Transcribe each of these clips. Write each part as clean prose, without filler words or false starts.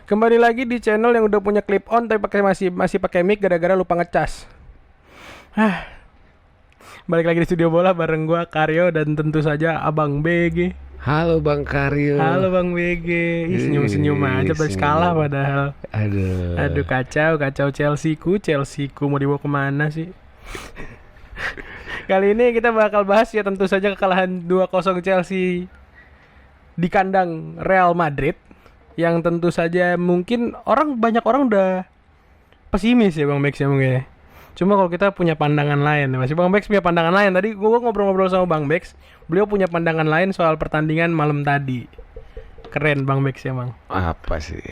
Kembali lagi di channel yang udah punya clip on tapi masih pakai mic gara-gara lupa ngecas. Balik lagi di studio bola bareng gua Karyo dan tentu saja Abang BG. Halo Bang Karyo. Halo Bang BG. Senyum-senyum aja habis kalah padahal. Aduh kacau Chelsea-ku mau dibawa kemana sih? Kali ini kita bakal bahas ya tentu saja kekalahan 2-0 Chelsea di kandang Real Madrid. Yang tentu saja mungkin banyak orang udah pesimis ya Bang Bex ya mungkin ya. Cuma kalau kita punya pandangan lain, masih Bang Bex punya pandangan lain. Tadi gue ngobrol-ngobrol sama Bang Bex, beliau punya pandangan lain soal pertandingan malam tadi. Keren Bang Bex ya Bang. Apa sih?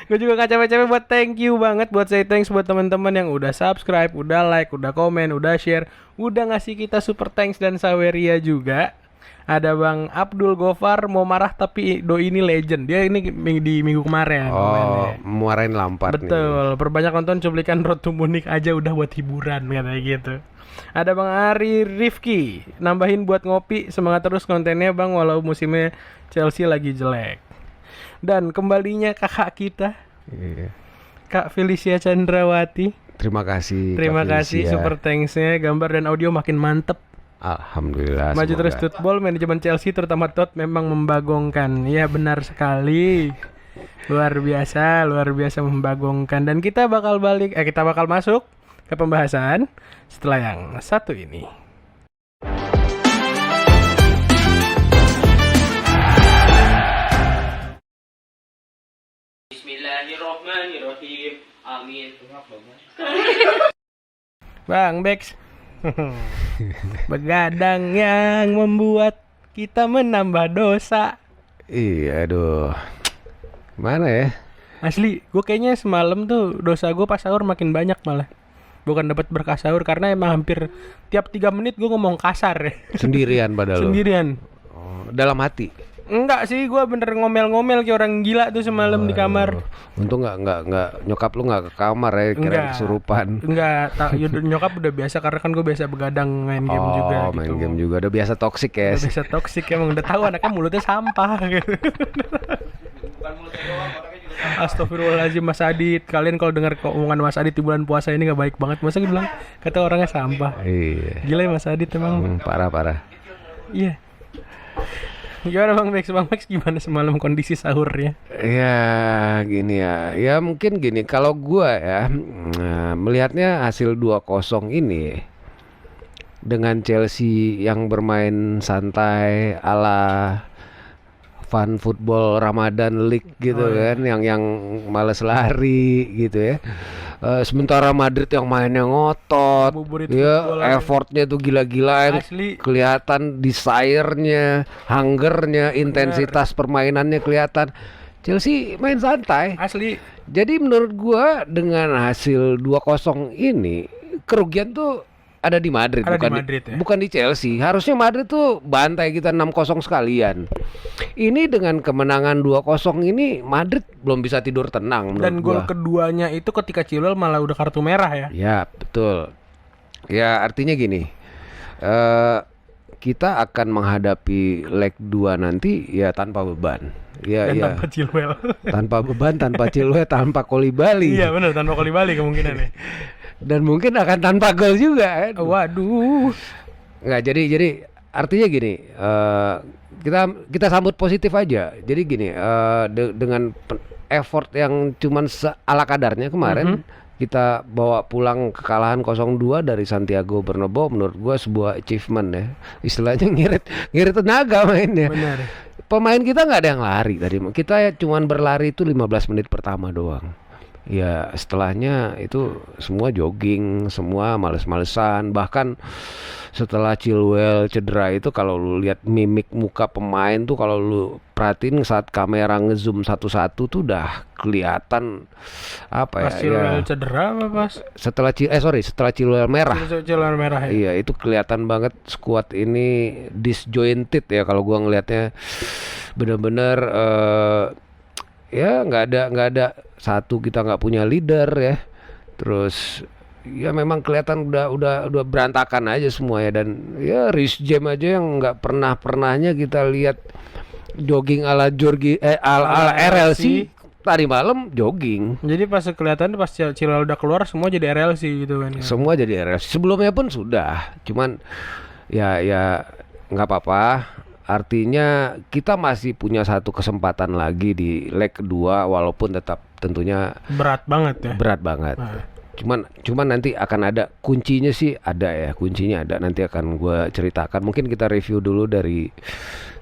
Gue juga gak capek-capek buat thank you banget buat say thanks buat teman-teman yang udah subscribe, udah like, udah komen, udah share, udah ngasih kita super thanks dan saweria juga. Ada Bang Abdul Gofar mau marah tapi doi ini legend. Dia ini di minggu kemarin. Oh, marahin Lampard. Betul, perbanyak nonton cuplikan Road to Munich aja udah buat hiburan katanya gitu. Ada Bang Ari Rifki, nambahin buat ngopi, semangat terus kontennya Bang walau musimnya Chelsea lagi jelek. Dan kembalinya kakak kita, Kak Felicia Chandrawati. Terima kasih. Terima kasih super thanks-nya, gambar dan audio makin mantep. Alhamdulillah. Maju terus football, manajemen Chelsea terutama Todd memang membagongkan. Ya benar sekali. Luar biasa membagongkan. Dan kita bakal masuk ke pembahasan setelah yang satu ini. Bismillahirrahmanirrahim. Amin. Bang Bex. Begadang yang membuat kita menambah dosa. Iya, aduh. Mana ya? Asli, gue kayaknya semalam tuh dosa gue pas sahur makin banyak malah. Bukan dapat berkah sahur karena emang hampir tiap 3 menit gue ngomong kasar ya. Sendirian padahal. Sendirian. Oh, dalam hati. Enggak sih, gue bener ngomel-ngomel kayak orang gila tuh semalam di kamar. Untung nggak nyokap lu nggak ke kamar ya, kira kesurupan. Enggak, nyokap udah biasa karena kan gue biasa begadang main game juga. Oh, main game juga udah biasa toksik ya. Udah biasa toksik emang udah tahu anaknya mulutnya sampah gitu. Bukan mulutnya doang, orangnya juga sampah. Astagfirullahaladzim Mas Adit, kalian kalau dengar omongan Mas Adit di bulan puasa ini nggak baik banget. Masa gue bilang kata orangnya sampah. Iya. Gila ya Mas Adit emang. Parah. Iya. Gimana Bang Max gimana semalam kondisi sahurnya? Ya gini ya mungkin gini, kalau gua ya melihatnya hasil 2-0 ini dengan Chelsea yang bermain santai ala fun football Ramadan League gitu kan, yang males lari gitu ya. Sementara Madrid yang mainnya ngotot, ya effortnya tuh gila-gilaan, kelihatan desire-nya, hunger-nya, intensitas permainannya kelihatan. Chelsea main santai. Asli. Jadi menurut gua dengan hasil 2-0 ini kerugian tuh ada di Madrid, bukan di Chelsea. Harusnya Madrid tuh bantai kita 6-0 sekalian. Ini dengan kemenangan 2-0 ini Madrid belum bisa tidur tenang menurut Dan gol keduanya itu ketika Chilwell malah udah kartu merah ya. Ya betul. Ya artinya gini, kita akan menghadapi leg 2 nanti ya tanpa beban. Tanpa Chilwell. Tanpa beban, tanpa Chilwell, tanpa Koulibaly. Iya benar, tanpa Koulibaly kemungkinannya. Dan mungkin akan tanpa gol juga kan. Waduh. Nggak, jadi artinya gini, kita sambut positif aja. Jadi gini, dengan effort yang cuman ala kadarnya kemarin, kita bawa pulang kekalahan 0-2 dari Santiago Bernabeu, menurut gua sebuah achievement ya. Istilahnya ngirit tenaga mainnya. Benar. Pemain kita nggak ada yang lari tadi. Kita cuman berlari itu 15 menit pertama doang. Ya setelahnya itu semua jogging, semua males-malesan. Bahkan setelah Chilwell cedera itu kalau lu lihat mimik muka pemain tuh, kalau lu perhatiin saat kamera ngezoom satu-satu tuh udah kelihatan apa ya? Chilwell cedera apa pas? Setelah Chilwell merah. Chilwell merah ya. Iya, itu kelihatan banget skuad ini disjointed ya kalau gua ngelihatnya. Bener-bener ya nggak ada satu, kita nggak punya leader ya. Terus ya memang kelihatan udah berantakan aja semua ya. Dan ya Reece James aja yang nggak pernahnya kita lihat jogging ala RLC tadi malam jogging. Jadi pas kelihatan pas Chilwell udah keluar semua jadi RLC gitu kan. Ya. Semua jadi RFC. Sebelumnya pun sudah. Cuman ya nggak apa-apa. Artinya kita masih punya satu kesempatan lagi di leg kedua walaupun tetap tentunya Berat banget ya. berat banget. Nah. Cuman nanti akan ada kuncinya sih ada ya. Kuncinya ada nanti akan gue ceritakan. Mungkin kita review dulu dari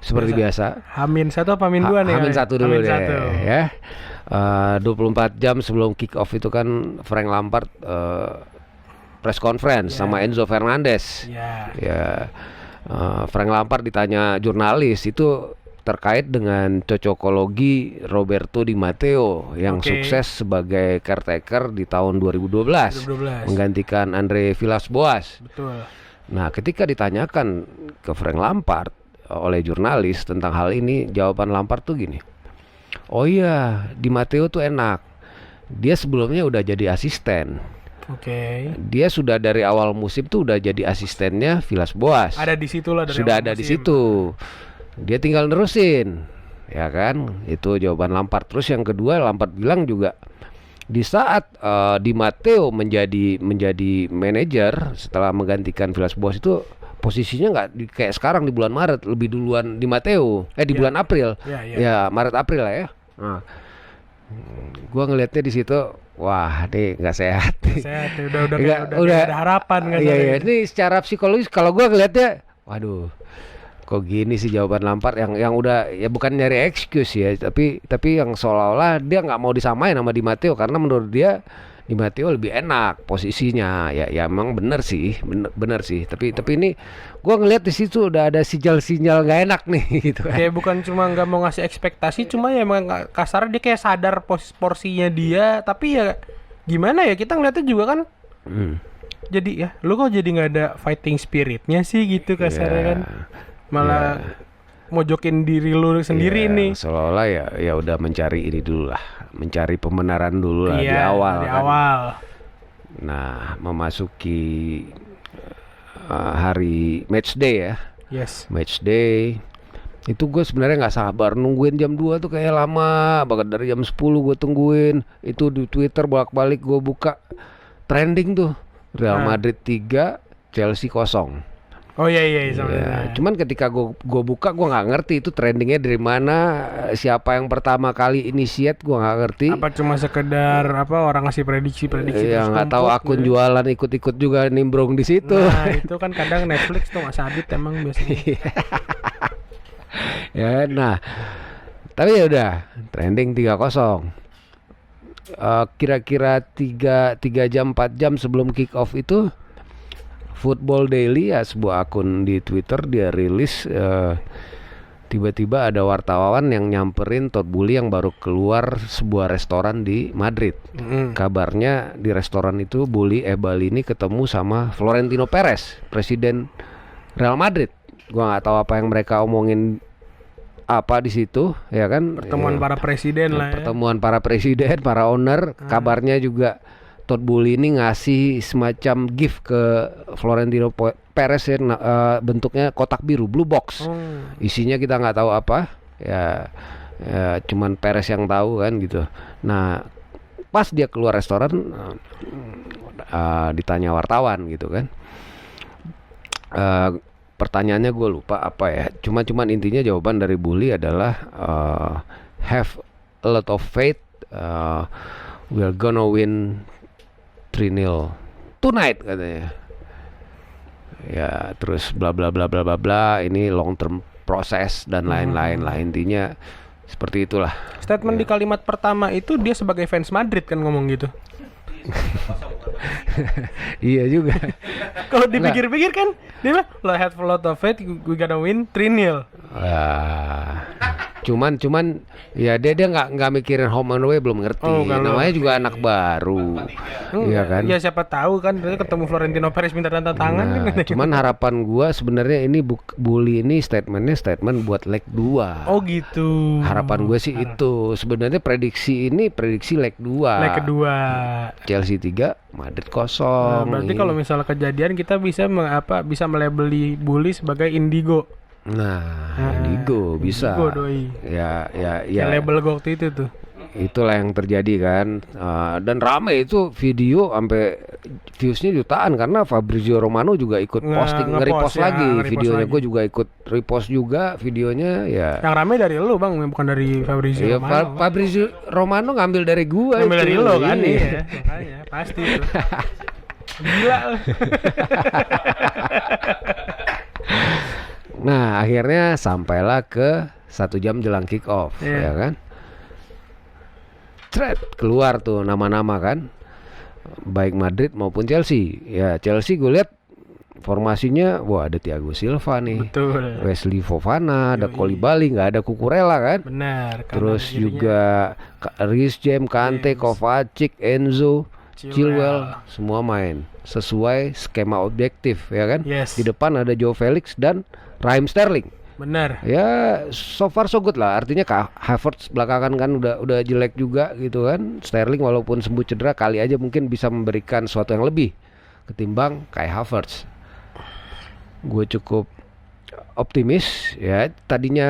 seperti biasa. Hamin 1 apa Hamin 2 nih? Hamin 1 dulu Hamin deh 1. ya. 24 jam sebelum kick off itu kan Frank Lampard press conference sama Enzo Fernandez. Ya. Ya, Frank Lampard ditanya jurnalis itu terkait dengan cocokologi Roberto Di Matteo yang sukses sebagai caretaker di tahun 2012 menggantikan Andre Villas-Boas. Betul. Nah, ketika ditanyakan ke Frank Lampard oleh jurnalis tentang hal ini, jawaban Lampard tuh gini. Oh iya, Di Matteo tuh enak. Dia sebelumnya udah jadi asisten. Oke. Dia sudah dari awal musim tuh udah jadi asistennya Villas-Boas. Ada di situ lah dari Sudah awal ada di musim. situ. Dia tinggal nerusin. Ya kan? Itu jawaban Lampard. Terus yang kedua Lampard bilang juga di saat Di Matteo menjadi manajer setelah menggantikan Villas-Boas itu posisinya nggak kayak sekarang di bulan Maret, lebih duluan Di Matteo. Di bulan April. Ya, Maret April lah ya. Nah, gua ngelihatnya di situ, wah, nih nggak sehat. Sehat, udah ada harapan kan. Iya, ini secara psikologis kalau gua ngelihatnya, waduh, kok gini sih jawaban Lampard yang udah ya bukan nyari excuse ya, tapi yang seolah-olah dia nggak mau disamain sama Di Matteo karena menurut dia Di Matteo lebih enak posisinya. Ya emang bener sih. Tapi ini gua ngelihat di situ udah ada sinyal nggak enak nih gitu kan. Kayak bukan cuma nggak mau ngasih ekspektasi, cuma ya emang kasarnya dia kayak sadar porsinya dia, tapi ya gimana ya, kita ngeliatnya juga kan. Jadi ya lu kok jadi nggak ada fighting spiritnya sih gitu kasarnya kan. Malah mojokin diri lu sendiri nih. Seolah-olah ya udah mencari ini dulu lah, mencari pembenaran dulu lah di awal. Di kan. awal. Nah, memasuki hari match day ya. Yes. Match day itu gue sebenarnya nggak sabar nungguin jam 2 tuh kayak lama banget. Dari jam 10 gue tungguin. Itu di Twitter bolak-balik gue buka trending tuh Real Madrid 3 Chelsea 0. Oh iya Cuman ketika gue buka gue nggak ngerti itu trendingnya dari mana, siapa yang pertama kali initiate gue nggak ngerti. Apa cuma sekedar orang ngasih prediksi ya nggak tahu akun jualan ikut juga nimbrung di situ. Nah itu kan kadang Netflix tuh nggak sabit emang biasanya. Ya nah, tapi ya udah trending 3-0. Kira-kira 3 jam 4 jam sebelum kick off itu Football Daily ya, sebuah akun di Twitter, dia rilis tiba-tiba ada wartawan yang nyamperin Todd Boehly yang baru keluar sebuah restoran di Madrid. Kabarnya di restoran itu Boehly ini ketemu sama Florentino Perez, presiden Real Madrid. Gua nggak tahu apa yang mereka omongin apa di situ, ya kan? Pertemuan para presiden lah. Pertemuan para presiden, para owner. Kabarnya juga Todd Boehly ini ngasih semacam gift ke Florentino Perez ya, bentuknya kotak biru, blue box. Isinya kita nggak tahu apa, ya cuman Perez yang tahu kan gitu. Nah, pas dia keluar restoran ditanya wartawan gitu kan. Pertanyaannya gue lupa apa ya. Cuman intinya jawaban dari Boehly adalah have a lot of faith, we're gonna win 3-0 tonight katanya. Ya terus bla bla bla bla bla bla, ini long term proses dan lain-lain lah, intinya seperti itulah. Statement di kalimat pertama itu dia sebagai fans Madrid kan ngomong gitu. Iya juga. Kalau dipikir-pikir kan dia bilang lo have a lot of faith, we gonna win 3-0. Cuman ya dia nggak mikirin home and away, belum ngerti. Namanya juga anak baru. Iya kan? Ya siapa tahu kan dia ketemu Florentino Perez minta tanda tangan kan. Cuman harapan gua sebenarnya ini Boehly ini statement buat leg 2. Oh gitu. Harapan gue sih itu. Sebenarnya prediksi leg 2. Leg kedua. Chelsea 3, Madrid 0. Nah, berarti kalau misalnya kejadian kita bisa melabeli Boehly sebagai indigo. Nah, indigo bisa. Indigo doi. Ya. Label gue waktu itu tuh. itulah yang terjadi kan. Dan rame itu video sampai viewsnya jutaan karena Fabrizio Romano juga ikut posting, nge-repost lagi videonya. Gue juga ikut repost juga videonya ya. Yang rame dari lu bang, bukan dari Fabrizio Ya, Romano. Fabrizio Romano ngambil dari gua. Ngambil dari lu kan, Iya. iya. Makanya pasti itu. Gila lu. Nah akhirnya sampailah ke 1 jam jelang kick off, ya kan. Thread keluar tuh nama-nama kan, baik Madrid maupun Chelsea. Ya Chelsea gue lihat formasinya, wah ada Thiago Silva nih, Betul. Wesley Fofana, ada Koulibaly, nggak ada Cucurella kan. Benar. Terus juga Reece James, Kante, Kovacic, Enzo, Chilwell, semua main sesuai skema objektif ya kan. Yes. Di depan ada Joe Felix dan Raheem Sterling. Benar. Ya so far so good lah. Artinya Havertz belakangan kan udah jelek juga gitu kan. Sterling walaupun sembuh cedera kali aja mungkin bisa memberikan sesuatu yang lebih ketimbang kayak Havertz. Gue cukup optimis ya. Tadinya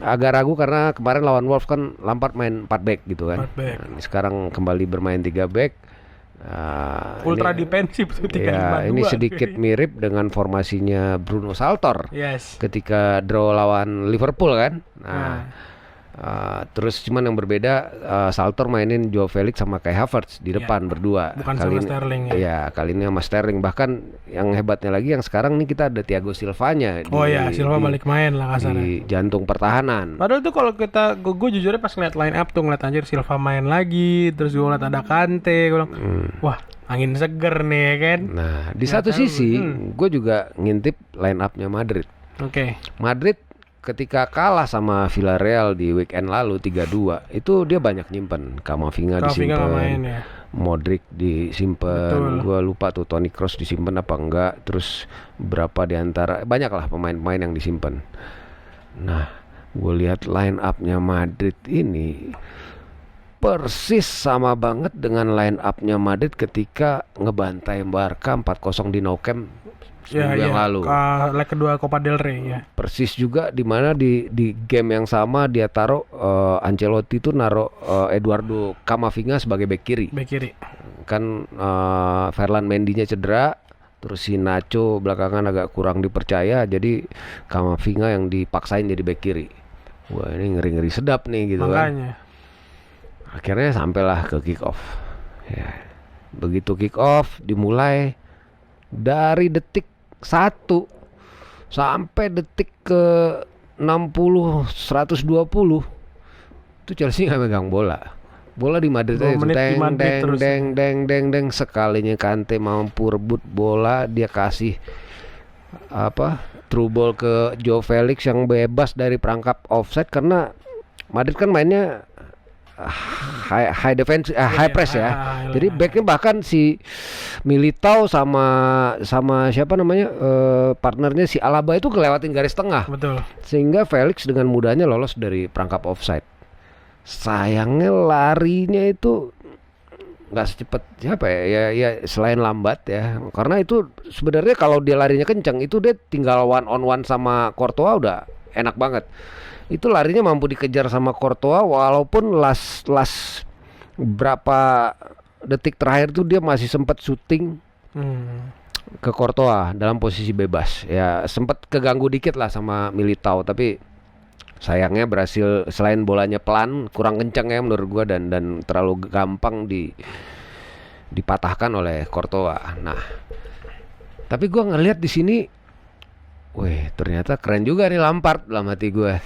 agak ragu karena kemarin lawan Wolves kan Lampard main 4 back gitu kan. 4 back. Nah, sekarang kembali bermain 3 back. Ultra Ini- defensif tuh 3-5-2. Ya, ini sedikit mirip dengan formasinya Bruno Saltor Yes. ketika draw lawan Liverpool kan. Terus cuman yang berbeda Saltor mainin Joe Felix sama Kai Havertz di depan berdua. Bukan Kali sama ini- Sterling ya. Iya, kali ini sama Sterling. Bahkan yang hebatnya lagi yang sekarang nih kita ada Thiago Silvanya Oh ya, Silva balik main lah kasarnya. di jantung pertahanan. Padahal tuh kalau gue jujurnya pas ngeliat line up tuh ngeliat anjir Silva main lagi, terus gue ngeliat ada Kante, gue bilang, wah angin seger nih ya kan. Nah, di satu sisi gue juga ngintip line up-nya Madrid. Oke. Madrid ketika kalah sama Villarreal di weekend lalu 3-2 itu dia banyak nyimpen. Camavinga Camavinga nggak main disimpan, ya. Modric disimpan, Betul. gua lupa tuh Toni Kroos disimpan apa enggak. Terus berapa diantara banyak lah pemain-pemain yang disimpan. Nah, gue lihat line up-nya Madrid ini persis sama banget dengan line up-nya Madrid ketika ngebantai Barca 4-0 di Nou Camp seminggu yang lalu. Leg kedua Copa del Rey ya. Persis juga di mana di game yang sama dia taruh Ancelotti itu naruh Eduardo Camavinga sebagai bek kiri. Bek kiri. Kan Ferland Mendy-nya cedera, terus si Nacho belakangan agak kurang dipercaya, jadi Camavinga yang dipaksain jadi bek kiri. Wah, ini ngeri-ngeri sedap nih gitu kan. Makanya. Akhirnya sampailah ke kick off. Ya. Begitu kick off dimulai dari detik 1 sampai detik ke 60 120 itu Chelsea nggak megang bola. Bola di Madrid 2 aja tuh. menit di Deng Madrid deng terus. deng. Sekalinya Kante mampu rebut bola, dia kasih through ball ke Joe Felix yang bebas dari perangkap offside karena Madrid kan mainnya high defense, high press ya. Jadi backnya bahkan si Militao sama siapa namanya partnernya si Alaba itu ngelewatin garis tengah. Betul. Sehingga Felix dengan mudahnya lolos dari perangkap offside. Sayangnya larinya itu nggak secepat siapa ya selain lambat ya. Karena itu sebenarnya kalau dia larinya kencang itu dia tinggal one on one sama Courtois udah enak banget. Itu larinya mampu dikejar sama Courtois walaupun last berapa detik terakhir tuh dia masih sempat syuting ke Courtois dalam posisi bebas. Ya sempat keganggu dikit lah sama Militao, tapi sayangnya berhasil, selain bolanya pelan, kurang kencang ya menurut gua dan terlalu gampang dipatahkan oleh Courtois. Nah, tapi gua ngelihat di sini, wih ternyata keren juga nih Lampard dalam hati gua.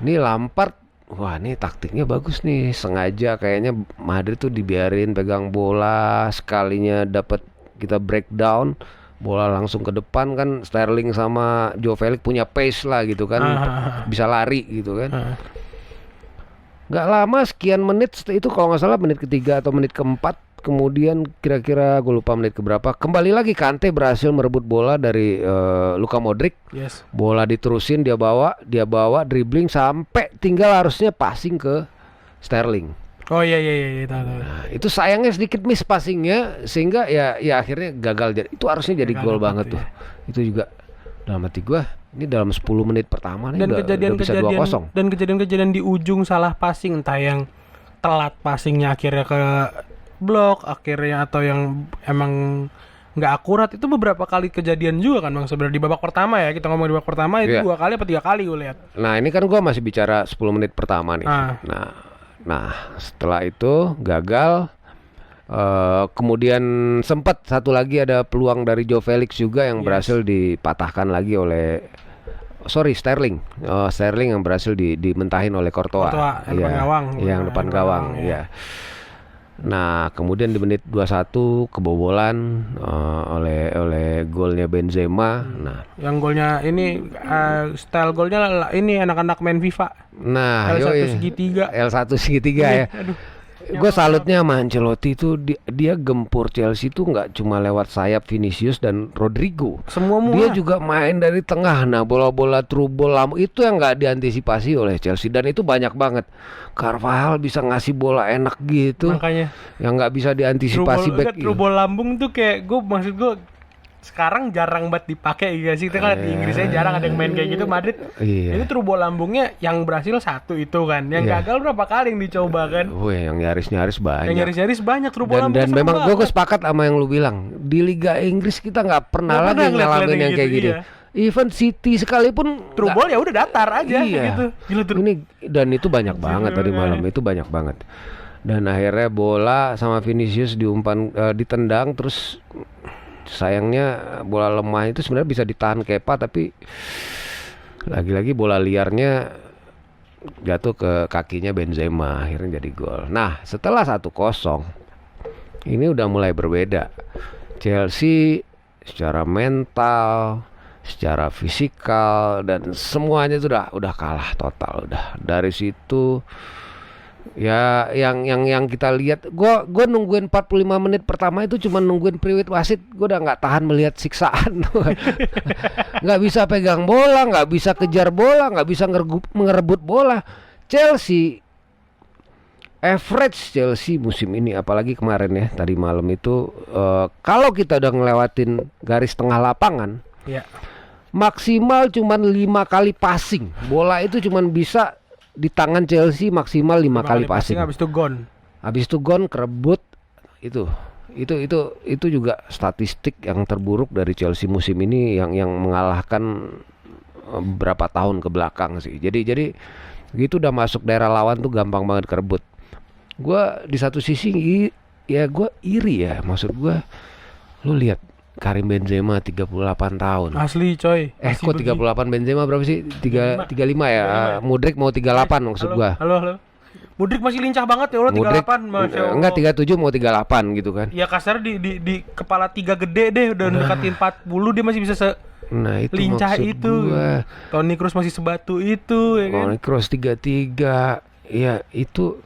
Ini Lampard, wah ini taktiknya bagus nih. Sengaja kayaknya Madrid tuh dibiarin pegang bola, sekalinya dapat kita breakdown, bola langsung ke depan kan. Sterling sama Joe Felix punya pace lah gitu kan, bisa lari gitu kan. Gak lama sekian menit itu kalau nggak salah menit ketiga atau menit keempat, kemudian kira-kira gue lupa menit keberapa, kembali lagi Kante berhasil merebut bola dari Luka Modric. Yes. Bola diterusin, dia bawa dribbling sampai tinggal harusnya passing ke Sterling. Oh iya tahu. Nah, itu sayangnya sedikit miss passingnya sehingga ya akhirnya gagal. Itu harusnya jadi gol banget tuh. Itu juga dalam hati gua, ini dalam 10 menit pertama nih Dan udah bisa 2-0. kejadian di ujung salah passing, entah yang telat passingnya akhirnya ke blok akhirnya atau yang emang nggak akurat itu beberapa kali kejadian juga kan Bang sebenarnya di babak pertama ya kita ngomong di babak pertama itu Iya. 2 kali apa 3 kali gue lihat. Nah ini kan gue masih bicara 10 menit pertama nih. Ah. Nah setelah itu gagal. Kemudian sempat satu lagi ada peluang dari Joe Felix juga yang berhasil dipatahkan lagi oleh Sterling. Sterling yang berhasil dimentahin oleh Courtois. Yang depan gawang. Yang depan gawang, ya. Nah, kemudian di menit 21 kebobolan oleh golnya Benzema. Nah, yang golnya ini style golnya ini anak-anak main FIFA. nah, L1 segitiga. L1 segitiga ya. Aduh. Gue salutnya sama Ancelotti itu dia gempur Chelsea itu nggak cuma lewat sayap Vinicius dan Rodrigo. Semua Dia juga main dari tengah. Nah, bola-bola through ball itu yang nggak diantisipasi oleh Chelsea dan itu banyak banget. Carvajal bisa ngasih bola enak gitu. makanya Yang nggak bisa diantisipasi back. true ball lambung tuh kayak maksud gue sekarang jarang banget dipakai gitu sih. Kita kan di Inggris aja jarang ada yang main kayak gitu. Madrid Iya. itu true ball lambungnya yang berhasil 1 itu kan. Yang Iya. gagal berapa kali yang dicoba kan. Wih, yang nyaris-nyaris banyak. Yang nyaris-nyaris banyak true ball dan lambung. memang gue sepakat sama yang lu bilang di Liga Inggris kita nggak pernah Nggak lagi pernah ngalamin ngeliat yang kayak gitu, gini. iya. Even City sekalipun True nggak- ball ya udah datar aja iya. gitu. Gila true. Ini dan itu banyak banget tadi malam itu banyak banget. Dan akhirnya bola sama Vinicius ditendang terus sayangnya bola lemah itu sebenarnya bisa ditahan Kepa tapi lagi-lagi bola liarnya jatuh ke kakinya Benzema akhirnya jadi gol. Nah, setelah 1-0 ini udah mulai berbeda. Chelsea secara mental, secara fisikal dan semuanya itu udah kalah total udah. Dari situ ya yang kita lihat gue nungguin 45 menit pertama itu cuma nungguin priwit wasit. Gue udah nggak tahan melihat siksaan. Nggak bisa pegang bola, nggak bisa kejar bola, nggak bisa ngerebut bola. Average Chelsea musim ini apalagi kemarin ya tadi malam itu kalau kita udah ngelewatin garis tengah lapangan Iya. maksimal cuman 5 kali passing. Bola itu cuman bisa di tangan Chelsea maksimal 5 kali passing. Habis itu gone. Habis itu gone kerebut itu juga statistik yang terburuk dari Chelsea musim ini yang mengalahkan beberapa tahun ke belakang sih. Jadi gitu udah masuk daerah lawan tuh gampang banget kerebut. Gua di satu sisi gua iri ya, maksud gua lu lihat Karim Benzema 38 tahun. Asli coy. Masih Kok 38 Benzema berapa sih? 35 ya. Modric mau 38 maksud gua. Halo. Mudrik masih lincah banget ya Allah Modric 38 Masya Allah. enggak 37 mau 38 gitu kan. Ya kasar di kepala 3 gede deh udah deketin 40 dia masih bisa Nah, itu lincah maksud itu. gua. Toni Kroos masih sebatu itu ya kan. Toni Kroos 33. Ya, itu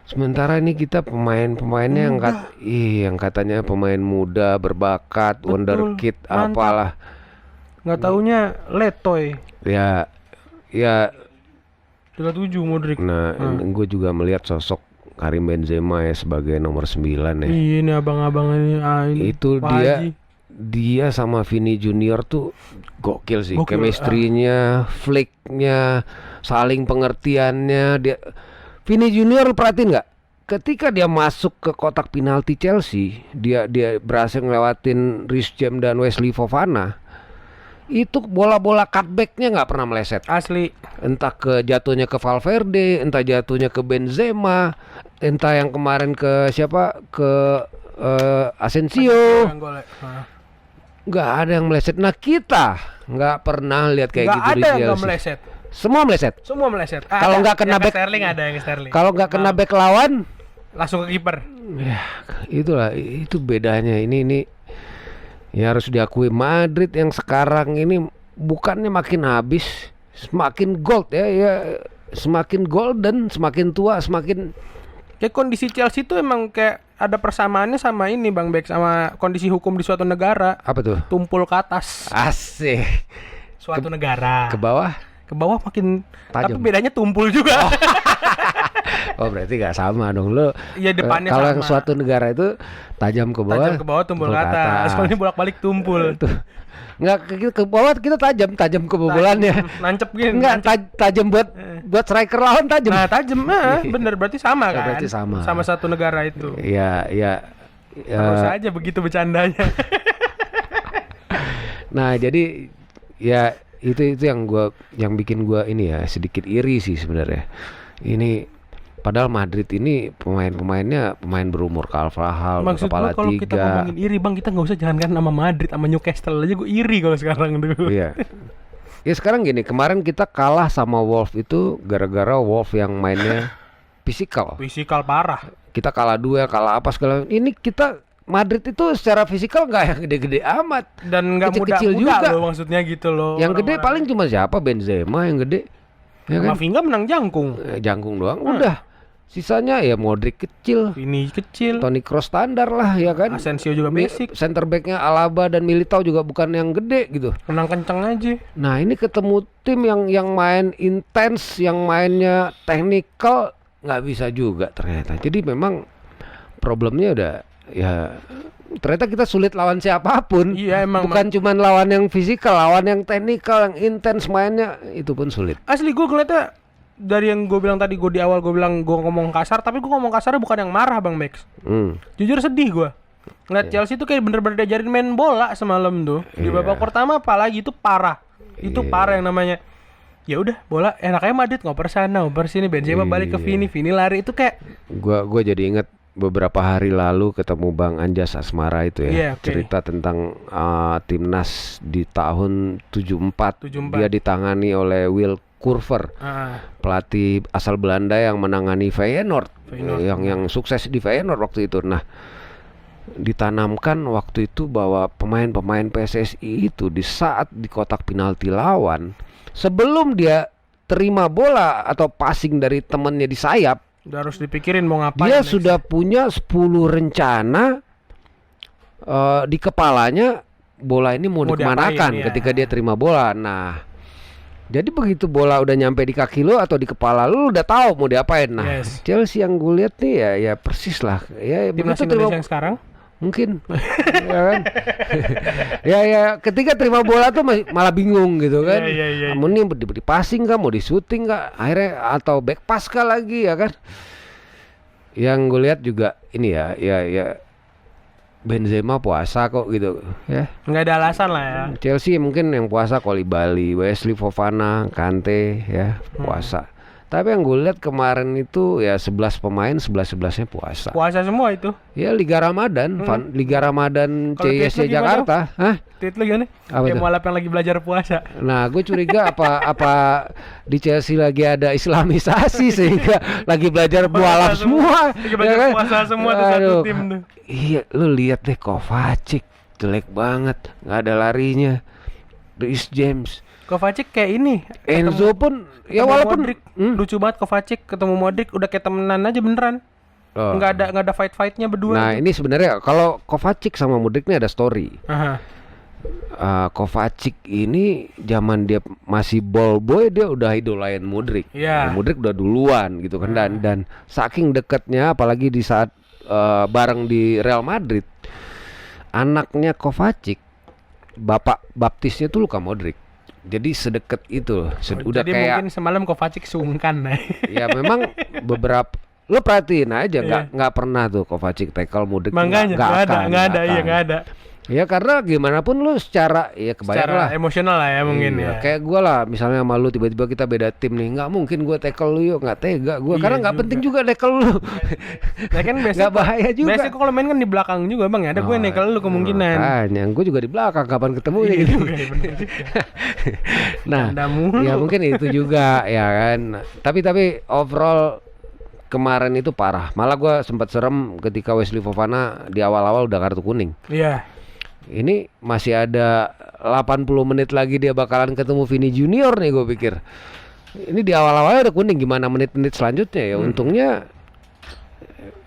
sementara ini kita pemain-pemainnya yang katanya pemain muda, berbakat, Betul, wonderkid mantap. apalah. Nggak taunya Letoy Ya 37 Mudrik. nah gue juga melihat sosok Karim Benzema ya sebagai nomor 9 ya. Iya ini abang-abang ini, ini Itu Pak Haji. dia sama Vini Junior tuh gokil sih. Gokil, Chemistry-nya, flick-nya, saling pengertiannya. Vini Junior perhatiin nggak? Ketika dia masuk ke kotak penalti Chelsea, dia berhasil ngelewatin Reece James dan Wesley Fofana. Itu bola-bola cutback-nya nggak pernah meleset. Asli. Entah jatuhnya ke Valverde, entah jatuhnya ke Benzema, entah yang kemarin ke siapa, ke Asensio. Yang gol, Nggak ada yang meleset. Nah kita nggak pernah lihat kayak nggak gitu di ada yang nggak Chelsea. meleset. Semua meleset. Semua meleset. Kalau nggak kena back Sterling ada yang Sterling. Kalau nggak kena back lawan, Langsung ke kiper. ya itulah itu bedanya. Ini ya harus diakui Madrid yang sekarang ini bukannya makin habis, semakin gold ya semakin golden, semakin tua, semakin Kayak kondisi Chelsea itu emang kayak ada persamaannya sama ini Bang Beck, sama kondisi hukum di suatu negara. apa tuh? Tumpul ke atas Asik. suatu negara. Ke bawah? ke bawah makin tapi Tajam. bedanya tumpul juga. Oh berarti nggak sama dong lo. Iya, depannya Kalau sama. yang suatu negara itu tajam ke bawah, Tajam ke bawah, tumpul ke atas. Kalau ini bolak-balik tumpul. Itu nggak ke bawah kita tajam ke bobolannya. Nancep gini. Nggak tajam buat striker lawan tajam. Nah, tajam bener berarti sama Ya, kan? berarti sama. Sama satu negara itu. Iya. Terus aja begitu bercandanya. Nah jadi ya itu yang bikin gua ini ya sedikit iri sih sebenarnya. Ini padahal Madrid ini pemain-pemainnya pemain berumur Carvajal, Maksud kepala gua kalau kita tiga. ngomongin iri bang, kita nggak usah jangankan nama Madrid sama Newcastle aja, gue iri kalau sekarang tuh. Iya. Ya sekarang gini, kemarin kita kalah sama Wolf itu gara-gara Wolf yang mainnya fisikal. Fisikal parah. Kita kalah duel, kalah apa segala. Ini kita Madrid itu secara fisikal nggak yang gede-gede amat. Dan nggak Kecil-kecil muda juga. loh, maksudnya gitu loh. Yang gede orang-orang. paling cuma siapa? Benzema yang gede. Ya kan? Camavinga menang jangkung. Jangkung doang. Udah. Sisanya ya Modric kecil. Ini kecil. Toni Kroos standar lah ya kan. Asensio juga basic. Center back-nya Alaba dan Militao juga bukan yang gede gitu. Menang kenceng aja. Nah, ini ketemu tim yang main intens, yang mainnya technical nggak bisa juga ternyata. Jadi memang problemnya udah ya ternyata kita sulit lawan siapapun. Iya, emang, bukan cuman lawan yang fisikal, lawan yang teknikal, yang intens mainnya itu pun sulit. Asli gue ngeliatnya dari yang gue bilang tadi, gue di awal gue bilang gue ngomong kasar, tapi gue ngomong kasarnya bukan yang marah Bang Max. Jujur sedih gue ngeliat Chelsea tuh kayak bener-bener diajarin main bola semalam tuh. Di babak pertama apalagi itu parah. Itu parah yang namanya. Ya udah bola enaknya Madrid ngoper sana, ngoper sini, Benzema balik ke Vini lari itu kayak Gua jadi inget beberapa hari lalu ketemu Bang Anjas Asmara itu ya. Iya, oke. Cerita tentang timnas di tahun 74. 74. Dia ditangani oleh Will Curver. Pelatih asal Belanda yang menangani Feyenoord. Yang sukses di Feyenoord waktu itu. Nah, ditanamkan waktu itu bahwa pemain-pemain PSSI itu di saat di kotak penalti lawan, sebelum dia terima bola atau passing dari temannya di sayap, udah harus dipikirin mau ngapain. dia next. sudah punya 10 rencana di kepalanya bola ini mau dikemanakan diapain, ya. ketika dia terima bola. Nah, jadi begitu bola udah nyampe di kaki lo atau di kepala lo, udah tahu mau diapain. Nah, Yes. Chelsea yang gue lihat nih ya persis lah. Ya Timnas begitu Indonesia yang sekarang mungkin ya kan. ya ketika terima bola tuh malah bingung gitu kan. Iya. Mau nih di passing kah, mau di shooting kah, akhirnya atau back pass kah lagi ya kan. Yang gue lihat juga ini ya Benzema puasa kok gitu ya. nggak ada alasan lah ya. Chelsea mungkin yang puasa Koulibaly, Wesley Fofana, Kante ya puasa. Tapi yang gue lihat kemarin itu ya 11 pemain 11-11-nya puasa. Puasa semua itu. Ya Liga Ramadan, Liga Ramadan Kalau CSC Tit lu gimana? Jakarta. Hah? Tweet lu gimana? Apa Kayak tuh? mualaf yang lagi belajar puasa. Nah, gue curiga apa di Chelsea lagi ada Islamisasi sehingga lagi belajar mualaf semua. Lagi belajar ya kan? puasa semua tuh satu Aduh. tim tuh. Iya, lu lihat deh Kovacic jelek banget, nggak ada larinya. Reece James, Kovacic kayak ini. Enzo pun ya ketemu walaupun Modric. Lucu banget Kovacic ketemu Modric udah kayak temenan aja beneran. Oh. Nggak ada fight-fightnya berdua. Nah, ini sebenarnya kalau Kovacic sama Modric ini ada story. Aha. Kovacic ini zaman dia masih ball boy dia udah idolain Modric. Iya. Nah, Modric udah duluan gitu kan dan saking dekatnya apalagi di saat bareng di Real Madrid, anaknya Kovacic bapak baptisnya tuh Luka Modric. Jadi sedekat itu loh. Udah Jadi kayak mungkin semalam Kovacic sungkan nah. ya memang beberapa lo perhatiin aja Iya. nggak pernah tuh Kovacic tackle Modric Makanya nggak ada, iya nggak ada. Ya karena gimana pun lu secara ya kebayang Secara lah. emosional lah ya mungkin Iya, ya. kayak gue lah misalnya sama lu tiba-tiba kita beda tim nih, nggak mungkin gue tackle lu yuk, nggak tega gue Iya karena nggak juga. penting juga tackle lu. Nah kan biasanya Nggak bahaya juga. Biasanya kok kalau main kan di belakang juga bang ya. Ada gue nekel lu kemungkinan. Makanya gue juga di belakang kapan ketemunya Iya gitu. juga, iya bener juga. Nah, Canda mulu. ya mungkin itu juga ya kan. Tapi overall kemarin itu parah. Malah gue sempat serem ketika Wesley Fofana di awal-awal udah kartu kuning. Iya. Ini masih ada 80 menit lagi dia bakalan ketemu Vini Junior nih gue pikir. Ini di awal-awal udah kuning, gimana menit-menit selanjutnya ya. Untungnya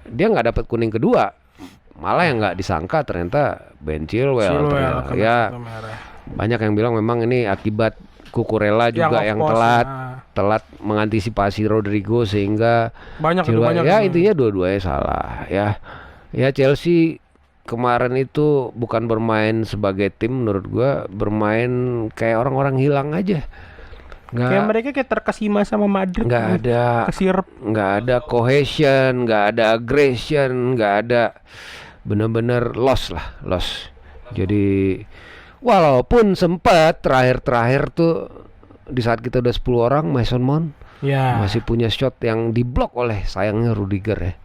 dia nggak dapat kuning kedua. Malah yang nggak disangka ternyata Ben Chilwell ternyata. kena Ya kartu merah. banyak yang bilang memang ini akibat Cucurella juga Yang yang off post, telat mengantisipasi Rodrigo sehingga banyak Chilwell, banyak. ya intinya dua-duanya salah ya. Ya Chelsea kemarin itu bukan bermain sebagai tim, menurut gua bermain kayak orang-orang hilang aja. Kayak mereka kayak terkesima sama Madrid. Kesirep. Nggak ada cohesion, nggak ada aggression, nggak ada, bener-bener lost. Jadi walaupun sempat terakhir tuh di saat kita udah 10 orang, Mason Mount masih punya shot yang diblok oleh sayangnya Rudiger ya.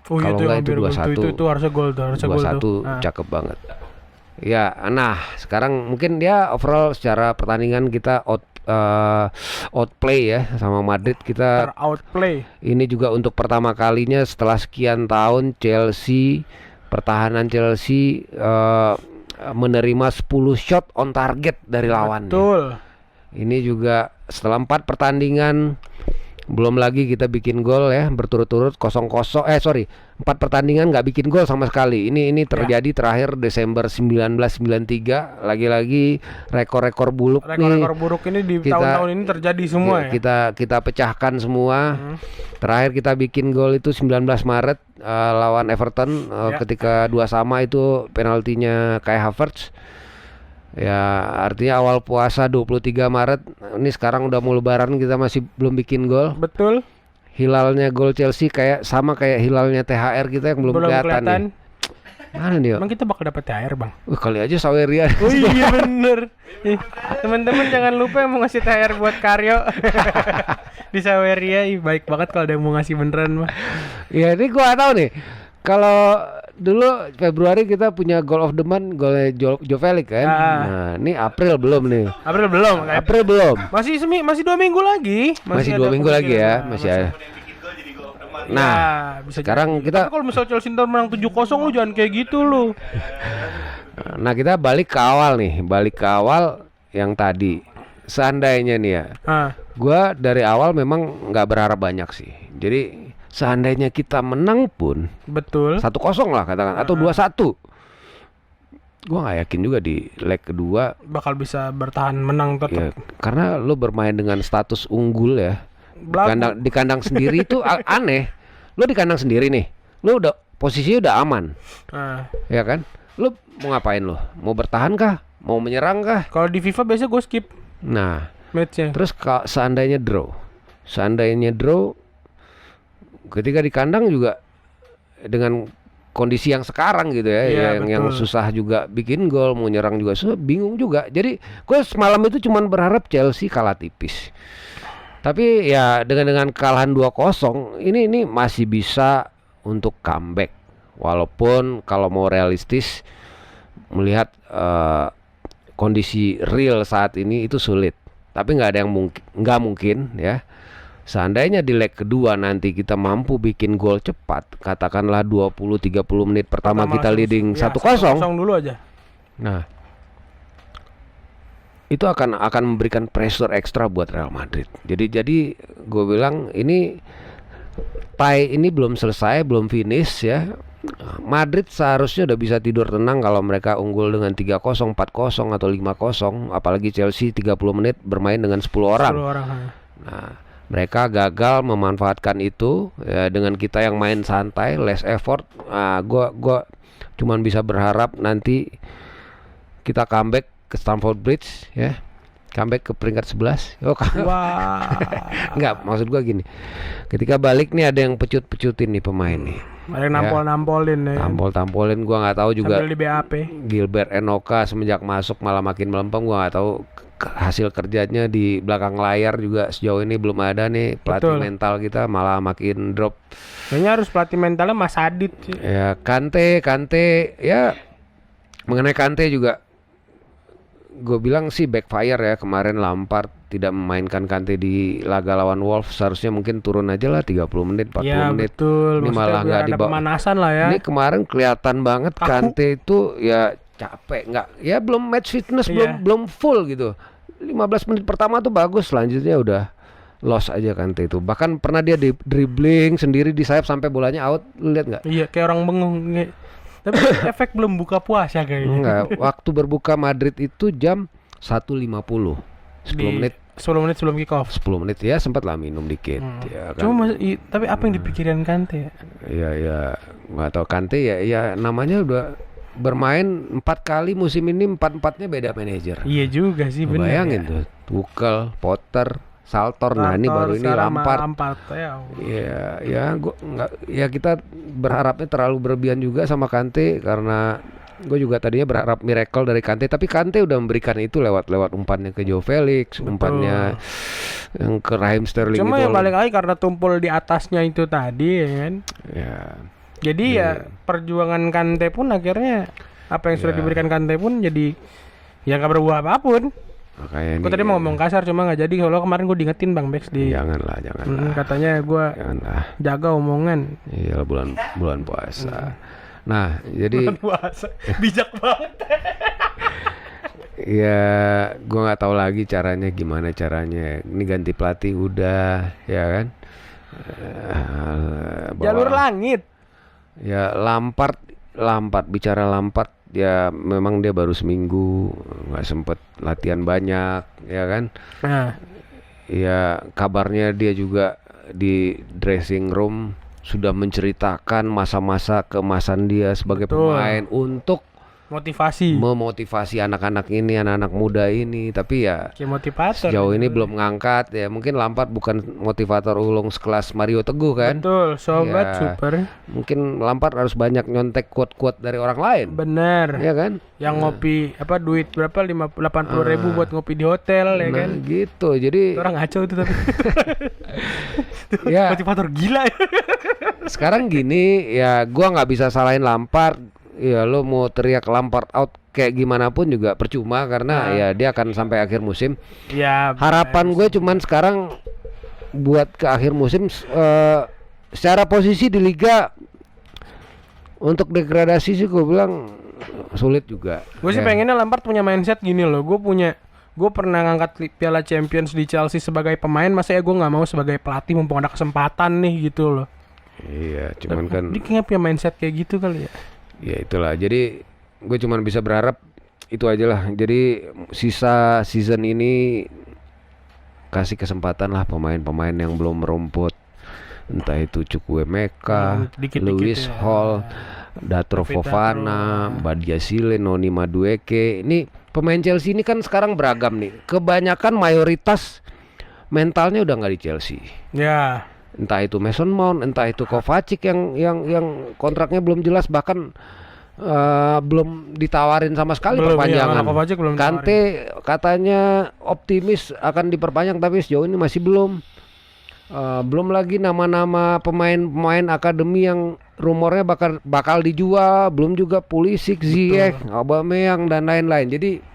Oh, kalau nggak itu 2-1. Itu harusnya gol tuh, 2-1 cakep banget. Ya, nah sekarang mungkin dia overall secara pertandingan kita outplay ya sama Madrid, kita outplay. Ini juga untuk pertama kalinya setelah sekian tahun pertahanan Chelsea menerima 10 shot on target dari lawannya. Betul. Ini juga setelah 4 pertandingan, belum lagi kita bikin gol ya berturut-turut 0-0. 4 pertandingan nggak bikin gol sama sekali. Ini terjadi terakhir Desember 1993. Lagi-lagi rekor-rekor buruk ini di tahun-tahun ini terjadi semua ya. Kita pecahkan semua. Terakhir kita bikin gol itu 19 Maret lawan Everton ketika 2-2 itu penaltinya Kai Havertz. Ya artinya awal puasa 23 Maret. Ini sekarang udah mau lebaran kita masih belum bikin gol. Betul. Hilalnya gol Chelsea sama kayak hilalnya THR kita yang belum kelihatan nih. Mana nih? Emang kita bakal dapat THR, Bang? Kali aja Saweria. Oh iya bener. Teman-teman jangan lupa yang mau ngasih THR buat Karyo di Saweria. Baik banget kalau ada yang mau ngasih beneran mah. Ya ini gua tahu nih. Kalau dulu Februari kita punya goal of the month, golnya Joe Felix kan. Nah, ini April belum nih. April belum. Masih 2 minggu lagi. Masih 2 minggu lagi ya, masih ada. Nah, bisa sekarang kita. Tapi kalau misal Chelsea ntar menang 7-0 lu jangan kayak gitu lu. Nah, kita balik ke awal yang tadi. Seandainya nih ya. Gua dari awal memang nggak berharap banyak sih. Jadi seandainya kita menang pun, betul, 1-0 lah katakan, atau 2-1, gua nggak yakin juga di leg kedua bakal bisa bertahan menang tetap. Ya, karena lo bermain dengan status unggul ya. Di kandang sendiri itu aneh. Lo di kandang sendiri nih, lo udah posisinya udah aman, ya kan? Lo mau ngapain lo? Mau bertahan kah? Mau menyerang kah? Kalau di FIFA biasa gue skip. Nah, matchnya. Terus seandainya draw, ketika di kandang juga dengan kondisi yang sekarang gitu ya, yang susah juga bikin gol, mau nyerang juga susah, bingung juga. Jadi gue semalam itu cuman berharap Chelsea kalah tipis. Tapi ya dengan kekalahan 2-0 ini masih bisa untuk comeback. Walaupun kalau mau realistis melihat kondisi real saat ini itu sulit. Tapi nggak ada yang nggak mungkin ya. Seandainya di leg kedua nanti kita mampu bikin gol cepat, katakanlah 20-30 menit pertama kita leading 1-0 dulu aja. Nah, itu akan memberikan pressure ekstra buat Real Madrid. Jadi gue bilang ini tie ini belum selesai, belum finish ya. Madrid seharusnya udah bisa tidur tenang kalau mereka unggul dengan 3-0, 4-0 atau 5-0, apalagi Chelsea 30 menit bermain dengan 10 orang. Nah, mereka gagal memanfaatkan itu ya, dengan kita yang main santai, less effort. Gua cuman bisa berharap nanti kita comeback ke Stamford Bridge ya. Comeback ke peringkat 11. Enggak, maksud gua gini. Ketika balik nih ada yang pecut-pecutin nih pemain nih. Ada yang nampol-nampolin ya. Nampol-tampolin, gua nggak tahu juga. Sambil di BAP. Gilbert Enoka semenjak masuk malah makin melempem, gua nggak tahu hasil kerjanya di belakang layar juga sejauh ini belum ada nih. Pelatih mental kita malah makin drop. Kayaknya harus pelatih mentalnya Mas Adit sih. Ya Kante ya, mengenai Kante juga gue bilang sih backfire ya. Kemarin Lampard tidak memainkan Kante di laga lawan Wolves, seharusnya mungkin turun aja lah 30 menit 40 menit. Betul. Ini malah nggak dibawa pemanasan lah ya. Ini kemarin kelihatan banget Kante itu ya capek, nggak ya, belum match fitness, belum full gitu. 15 menit pertama tuh bagus, selanjutnya udah lost aja Kante itu. Bahkan pernah dia di dribbling sendiri di sayap sampai bolanya out, lu lihat nggak? Iya, kayak orang bengong. Tapi efek belum buka puasa kayaknya. Enggak, waktu berbuka Madrid itu jam 1.50. 10 menit 10 menit sebelum kick off. 10 menit ya sempat lah minum dikit ya kan. Cuma tapi apa yang dipikirin Kante ya? Ya nggak tahu Kante ya namanya udah bermain 4 kali musim ini 4-4-nya beda manajer. Iya juga sih, benar. Bayangin ya. tuh Tuchel, Potter, Saltor, nah ini baru ini Lampard. Ya. Ya gua nggak, ya kita berharapnya terlalu berlebihan juga sama Kante karena gue juga tadinya berharap miracle dari Kante, tapi Kante udah memberikan itu lewat umpannya ke Joe Felix, umpannya yang ke Raheem Sterling. Cuma itu yang balik lagi karena tumpul di atasnya itu tadi ya kan. Ya. Jadi ya perjuangan Kante pun akhirnya apa yang sudah diberikan Kante pun jadi ya nggak berbuah apapun. Makanya Gue tadi mau ngomong kasar cuma nggak jadi. Kalau kemarin gue diingetin Bang Bex di janganlah. Katanya gue jaga omongan. Iya bulan puasa. Nah jadi bulan puasa bijak banget. Ya gue nggak tahu lagi gimana caranya. Ini ganti pelatih udah ya kan. Jalur langit. Ya Lampard bicara Lampard ya memang dia baru seminggu nggak sempet latihan banyak ya kan. Nah, ya kabarnya dia juga di dressing room sudah menceritakan masa-masa keemasan dia sebagai pemain untuk memotivasi anak-anak muda ini, tapi ya motivator sejauh ini belum ngangkat ya. Mungkin Lampard bukan motivator ulung sekelas Mario Teguh kan. Betul, sobat ya, super. Mungkin Lampard harus banyak nyontek quote-quote dari orang lain. Bener. Ya kan? Yang ngopi duit berapa 80 ribu buat ngopi di hotel ya kan. Gitu. Jadi orang ngaco itu tapi. Ya. Motivator gila. Sekarang gini ya, gua nggak bisa salahin Lampard. Ya lo mau teriak Lampard out kayak gimana pun juga percuma karena ya dia akan sampai akhir musim. Ya. Harapan gue cuman sekarang buat ke akhir musim secara posisi di liga untuk degradasi sih gue bilang sulit juga. Gue sih pengennya Lampard punya mindset gini loh. Gue pernah ngangkat Piala Champions di Chelsea sebagai pemain, masa ya gue nggak mau sebagai pelatih mumpung ada kesempatan nih gitu loh. Iya, cuman kan dia kayaknya punya mindset kayak gitu kali ya. Ya itulah, jadi gue cuman bisa berharap itu aja lah. Jadi sisa season ini kasih kesempatan lah pemain-pemain yang belum merumput, entah itu Chukwuemeka, Lewis Hall, Datro Fofana, Badia Sile, Noni Madueke. Ini pemain Chelsea ini kan sekarang beragam nih. Kebanyakan mayoritas mentalnya udah nggak di Chelsea. Ya. Entah itu Mason Mount, entah itu Kovacic yang kontraknya belum jelas, bahkan belum ditawarin sama sekali perpanjangan. Belum Kante katanya optimis akan diperpanjang tapi sejauh ini masih belum. Belum lagi nama-nama pemain akademi yang rumornya bakal dijual, belum juga Pulisic, Ziyech, Aubameyang dan lain-lain. Jadi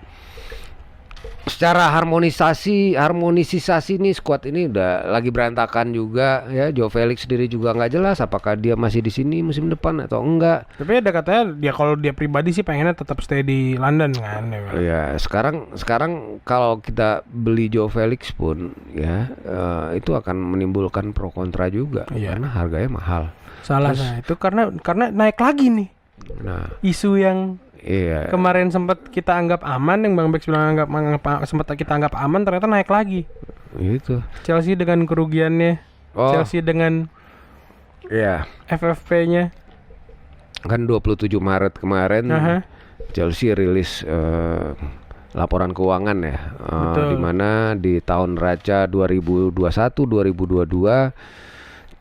secara harmonisasi nih skuad ini udah lagi berantakan juga ya. Joe Felix sendiri juga nggak jelas apakah dia masih di sini musim depan atau enggak. Tapi ada katanya dia kalau dia pribadi sih pengennya tetap stay di London kan. Ya sekarang kalau kita beli Joe Felix pun ya itu akan menimbulkan pro kontra juga karena harganya mahal. Salah itu karena naik lagi nih. Nah, isu yang kemarin sempat kita anggap aman, yang Bang Bex bilang sempat kita anggap aman, ternyata naik lagi. Itu Chelsea dengan kerugiannya, Chelsea dengan FFP-nya. Kan 27 Maret kemarin Chelsea rilis laporan keuangan ya, di mana di tahun raca 2021-2022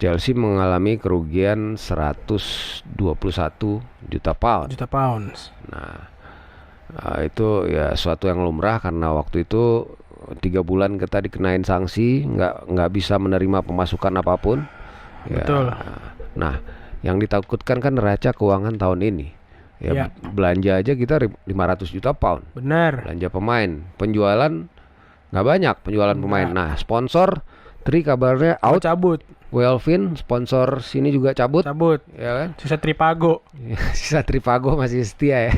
Chelsea mengalami kerugian 121 juta pound. Nah, itu ya suatu yang lumrah karena waktu itu 3 bulan kita dikenain sanksi, nggak bisa menerima pemasukan apapun. Betul. Nah, yang ditakutkan kan neraca keuangan tahun ini. Belanja aja kita 500 juta pound. Benar. Belanja pemain, penjualan nggak banyak pemain. Nah, sponsor Tri kabarnya out, cabut. Welvin sponsor sini juga cabut, ya kan? Sisa Tripago. Sisa Tripago masih setia ya.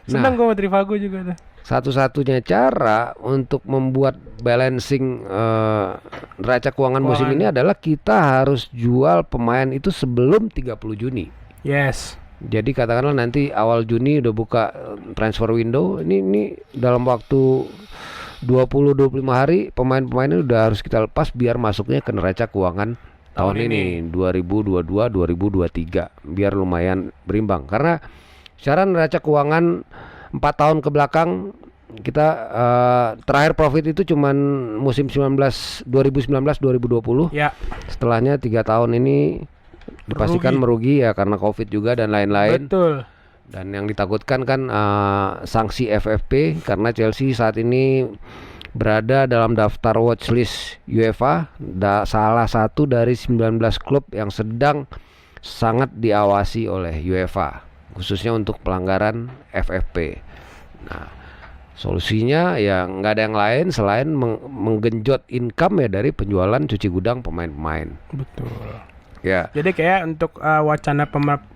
Senang gue sama Tripago juga tuh. Satu-satunya cara untuk membuat balancing neraca keuangan musim ini adalah kita harus jual pemain itu sebelum 30 Juni. Yes. Jadi katakanlah nanti awal Juni udah buka transfer window, ini dalam waktu 20-25 hari pemain-pemainnya udah harus kita lepas biar masuknya ke neraca keuangan tahun ini 2022-2023 biar lumayan berimbang. Karena secara neraca keuangan 4 tahun ke belakang kita terakhir profit itu cuman musim 2019-2020. Ya. Setelahnya 3 tahun ini dipastikan merugi ya karena Covid juga dan lain-lain. Betul. Dan yang ditakutkan kan sanksi FFP karena Chelsea saat ini berada dalam daftar watchlist UEFA, salah satu dari 19 klub yang sedang sangat diawasi oleh UEFA khususnya untuk pelanggaran FFP. Nah, solusinya ya nggak ada yang lain selain menggenjot income ya dari penjualan cuci gudang pemain-pemain. Betul. Ya. Jadi kayak untuk wacana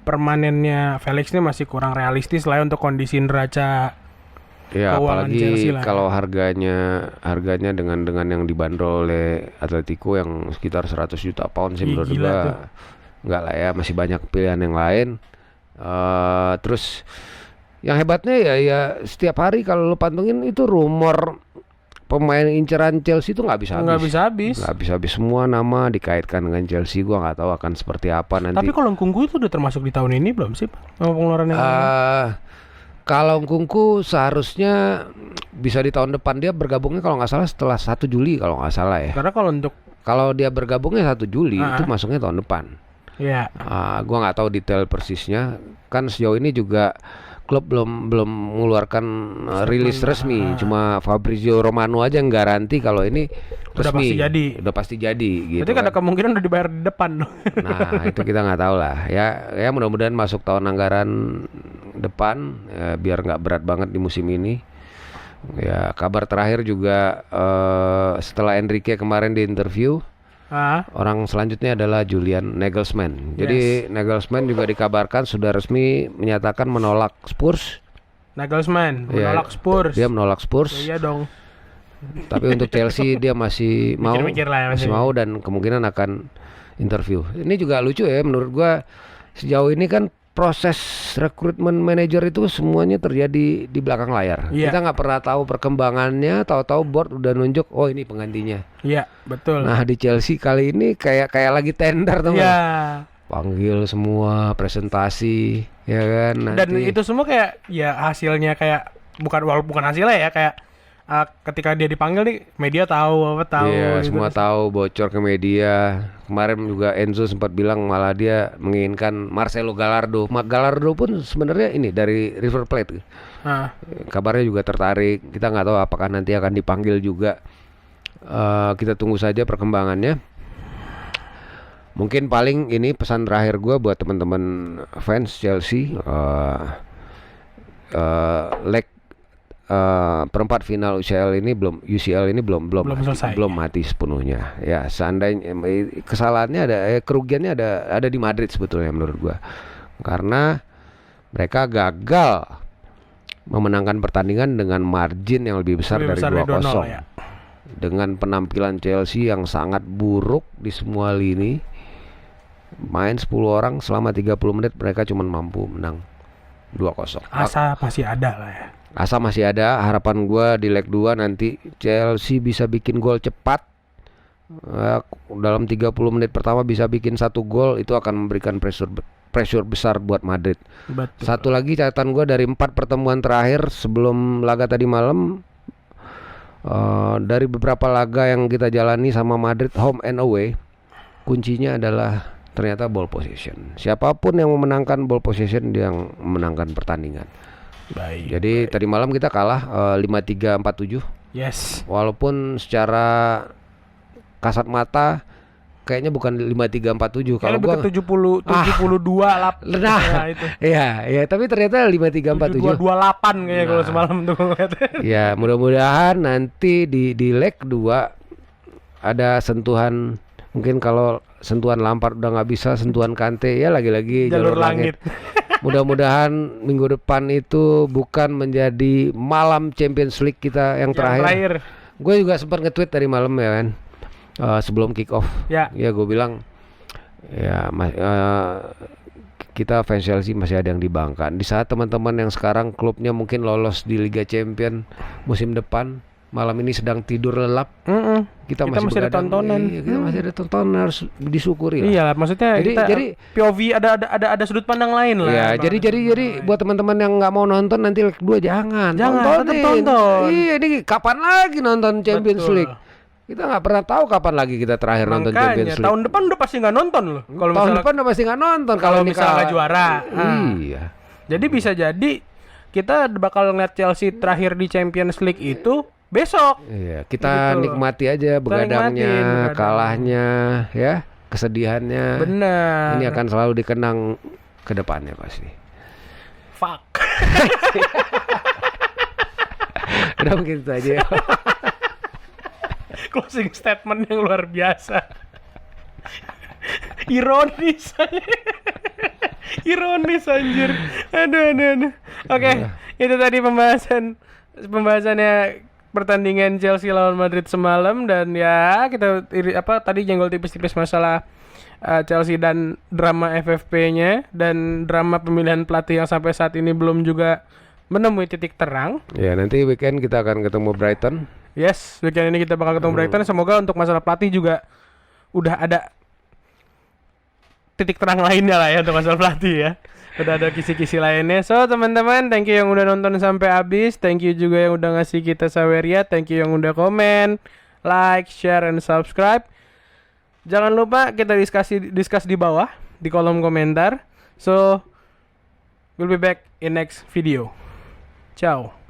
permanennya Felix ini masih kurang realistis lah ya untuk kondisi neraca ya, keuangan apalagi Chelsea lah. kalau harganya dengan yang dibanderol oleh Atletico yang sekitar 100 juta pound sih menurut gua nggak lah ya, masih banyak pilihan yang lain. Terus yang hebatnya ya setiap hari kalau lu pantengin itu rumor pemain inceran Chelsea itu nggak bisa habis. Semua nama dikaitkan dengan Chelsea. Gua nggak tahu akan seperti apa nanti. Tapi kalau Nkunku itu udah termasuk di tahun ini belum sih, Pak? Pengeluaran yang kalau Nkunku seharusnya bisa di tahun depan. Dia bergabungnya kalau nggak salah setelah 1 Juli kalau nggak salah ya. Karena kalau dia bergabungnya 1 Juli itu masuknya tahun depan. Ya. Gua nggak tahu detail persisnya. Kan sejauh ini juga klub belum mengeluarkan rilis resmi, cuma Fabrizio Romano aja yang garanti kalau ini resmi. Udah pasti jadi gitu. Berarti kan ada kemungkinan udah dibayar di depan. Nah, itu kita nggak tahu lah. Ya mudah-mudahan masuk tahun anggaran depan biar nggak berat banget di musim ini. Ya, kabar terakhir juga setelah Enrique kemarin di interview, orang selanjutnya adalah Julian Nagelsmann. Jadi Nagelsmann juga dikabarkan sudah resmi menyatakan menolak Spurs. Nagelsmann menolak Spurs. Dia menolak Spurs. Iya dong. Tapi untuk Chelsea dia masih mau, masih mau dan kemungkinan akan interview. Ini juga lucu ya menurut gua. Sejauh ini kan proses rekrutmen manajer itu semuanya terjadi di belakang layar. Kita nggak pernah tahu perkembangannya, tahu-tahu board udah nunjuk, oh ini penggantinya. Iya, betul. Nah di Chelsea kali ini kayak lagi tender teman. Iya. Panggil semua presentasi, ya kan. Nanti. Dan itu semua kayak ya hasilnya kayak bukan hasilnya ya kayak ketika dia dipanggil nih media tahu Iya, gitu. semua tahu, bocor ke media. Kemarin juga Enzo sempat bilang malah dia menginginkan Marcelo Gallardo. Gallardo pun sebenarnya ini dari River Plate. Kabarnya juga tertarik. Kita nggak tahu apakah nanti akan dipanggil juga. Kita tunggu saja perkembangannya. Mungkin paling ini pesan terakhir gue buat teman-teman fans Chelsea. Leg perempat final UCL ini belum selesai. Belum mati sepenuhnya. Ya, seandainya kesalahannya kerugiannya ada di Madrid sebetulnya menurut gua. Karena mereka gagal memenangkan pertandingan dengan margin yang lebih besar dari 2-0. Ya. Dengan penampilan Chelsea yang sangat buruk di semua lini. Main 10 orang selama 30 menit mereka cuma mampu menang 2-0. Asa masih ada lah ya. Asa masih ada, harapan gue di leg 2 nanti Chelsea bisa bikin gol cepat. Dalam 30 menit pertama bisa bikin 1 gol, itu akan memberikan pressure besar buat Madrid. Betul. Satu lagi catatan gue dari 4 pertemuan terakhir sebelum laga tadi malam, dari beberapa laga yang kita jalani sama Madrid home and away, kuncinya adalah ternyata ball possession. Siapapun yang memenangkan ball possession dia yang memenangkan pertandingan. Jadi tadi malam kita kalah 5-3-4-7. Yes. Walaupun secara kasat mata kayaknya bukan 5-3-4-7 kalau gua 72 nah itu. Iya, tapi ternyata 5-3-4-7. 2-8 kayaknya kalau semalam tuh ngeliat. Ya, mudah-mudahan nanti di leg 2 ada sentuhan, mungkin kalau sentuhan Lampard udah nggak bisa, sentuhan Kante ya lagi-lagi jalur langit. Mudah-mudahan minggu depan itu bukan menjadi malam Champions League kita yang terakhir. Gue juga sempat nge-tweet tadi malam ya kan, sebelum kick off. Ya gue bilang ya kita fans Chelsea masih ada yang dibanggakan. Di saat teman-teman yang sekarang klubnya mungkin lolos di Liga Champion musim depan, malam ini sedang tidur lelap, kita masih masih ada begadang. tontonan. Iya, kita masih ada tontonan, harus disyukuri lah. Iya, maksudnya Jadi POV ada sudut pandang lain lah. ya, Bang. jadi buat teman-teman yang nggak mau nonton nanti leg 2 jangan tetap tonton. Iya, ini kapan lagi nonton Champions Betul. League? Kita nggak pernah tahu kapan lagi kita terakhir nonton Champions League. Tahun depan udah pasti nggak nonton loh. Tahun depan udah pasti nggak nonton kalau misalnya juara. Iya. Jadi bisa jadi kita bakal ngeliat Chelsea terakhir di Champions League itu besok. Iya, kita Gitu loh. nikmati aja begadangnya, begadang. kalahnya, ya, kesedihannya. Benar. Ini akan selalu dikenang ke depannya pasti. Fuck. Udah mungkin itu aja ya. Closing statement yang luar biasa. Ironis. Ironis anjir. Aduh. Oke, itu tadi pembahasannya pertandingan Chelsea lawan Madrid semalam, dan ya kita tadi jenggol tipis-tipis masalah Chelsea dan drama FFP-nya dan drama pemilihan pelatih yang sampai saat ini belum juga menemui titik terang. Ya, nanti weekend kita akan ketemu Brighton. Yes, weekend ini kita bakal ketemu Brighton. Semoga untuk masalah pelatih juga udah ada titik terang lainnya lah ya untuk masalah pelatih ya. Udah ada kisi-kisi lainnya. So teman-teman, thank you yang udah nonton sampai habis. Thank you juga yang udah ngasih kita saweria. Thank you yang udah komen, like, share, and subscribe. Jangan lupa kita discuss di bawah di kolom komentar. So we'll be back in next video. Ciao.